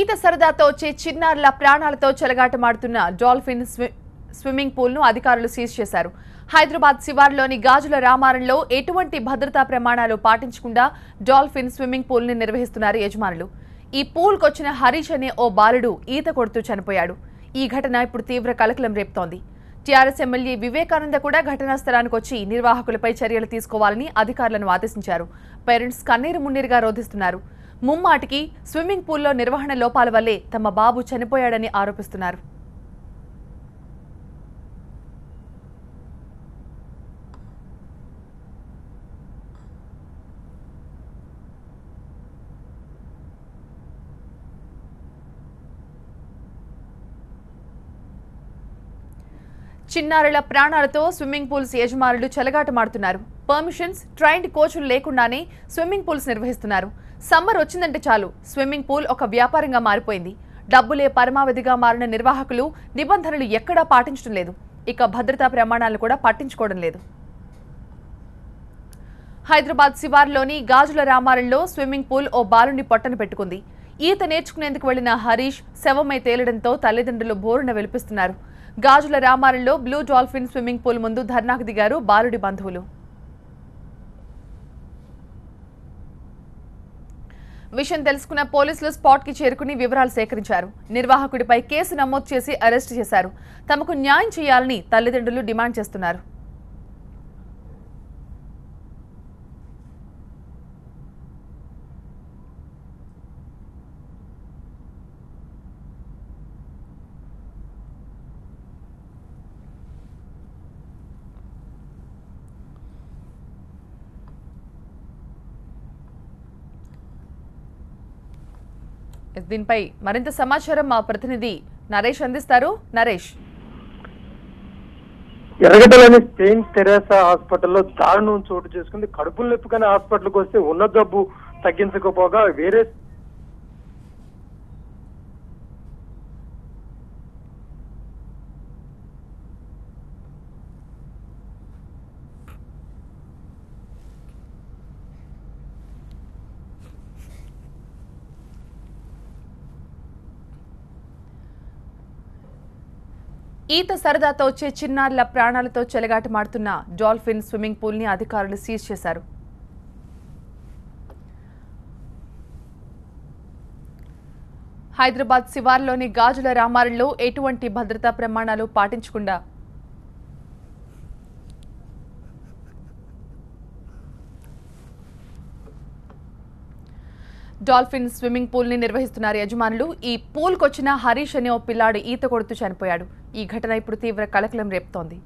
ఈత సరదాతో వచ్చే చిన్నారుల ప్రాణాలతో చెలగాటమాడుతున్న డాల్ఫిన్ స్విమ్మింగ్ పూల్ ను అధికారులు సీజ్ చేశారు. హైదరాబాద్ శివార్లోని గాజుల రామారంలో ఎటువంటి భద్రతా ప్రమాణాలు పాటించకుండా డాల్ఫిన్ స్విమ్మింగ్ పూల్ ని నిర్వహిస్తున్నారు యజమానులు. ఈ పూల్ కొచ్చిన హరీష్ అనే ఓ బాలుడు ఈత కొడుతూ చనిపోయాడు. ఈ ఘటన ఇప్పుడు తీవ్ర కలకలం రేపుతోంది. టీఆర్ఎస్ ఎమ్మెల్యే వివేకానంద కూడా ఘటనా స్థలానికి వచ్చి నిర్వాహకులపై చర్యలు తీసుకోవాలని అధికారులను ఆదేశించారు. పేరెంట్స్ కన్నీరు మున్నీరుగా రోధిస్తున్నారు. ముమ్మాటికి స్విమ్మింగ్ పూల్లో నిర్వహణ లోపాల వల్లే తమ బాబు చనిపోయాడని ఆరోపిస్తున్నారు. చిన్నారుల ప్రాణాలతో స్విమ్మింగ్ పూల్స్ యజమానులు చెలగాటమాడుతున్నారు. పర్మిషన్స్, ట్రైన్డ్ కోచ్లు లేకుండానే స్విమ్మింగ్ పూల్స్ నిర్వహిస్తున్నారు. సమ్మర్ వచ్చిందంటే చాలు స్విమ్మింగ్ పూల్ ఒక వ్యాపారంగా మారిపోయింది. డబ్బులే పరమావధిగా మారిన నిర్వాహకులు నిబంధనలు ఎక్కడా పాటించడం లేదు. ఇక భద్రతా ప్రమాణాలను కూడా పట్టించుకోవడం లేదు. హైదరాబాద్ శివార్లోని గాజుల రామారంలో స్విమ్మింగ్ పూల్ ఓ బాలుని పొట్టను పెట్టుకుంది. ఈత నేర్చుకునేందుకు వెళ్లిన హరీష్ శవమై తేలడంతో తల్లిదండ్రులు బోరున వెలిపిస్తున్నారు. గాజుల రామారంలో బ్లూ డాల్ఫిన్ స్విమ్మింగ్ పూల్ ముందు ధర్నాకు దిగారు బాలుడి బంధువులు. విషయం తెలుసుకున్న పోలీసులు స్పాట్ కి చేరుకుని వివరాలు సేకరించారు. నిర్వాహకుడిపై కేసు నమోదు చేసి అరెస్టు చేశారు. తమకు న్యాయం చేయాలని తల్లిదండ్రులు డిమాండ్ చేస్తున్నారు. దీనిపై మరింత సమాచారం మా ప్రతినిధి నరేష్ అందిస్తారు. నరేష్, ఎర్రగడ్డలోని సెయింట్ తెరేసా హాస్పిటల్లో దారుణం చోటు చేసుకుంది. కడుపులు నొప్పిగానే హాస్పిటల్కి వస్తే ఉన్న జబ్బు తగ్గించకపోగా వేరే ఈత సరదాతో వచ్చే చిన్నారుల ప్రాణాలతో చెలగాటమాడుతున్న డాల్ఫిన్ స్విమ్మింగ్ పూల్ ని అధికారులు సీజ్ చేశారు. హైదరాబాద్ శివార్లోని గాజుల రామారంలో ఎటువంటి భద్రతా ప్రమాణాలు పాటించకుండా డాల్ఫిన్ స్విమ్మింగ్ పూల్ ని నిర్వహిస్తున్నారు యజమానులు. ఈ పూల్ కొచ్చిన హరీష్ అనే ఓ పిల్లాడు ఈత కొడుతూ చనిపోయాడు. ఈ ఘటన ఇప్పుడు తీవ్ర కలకలం రేపుతోంది.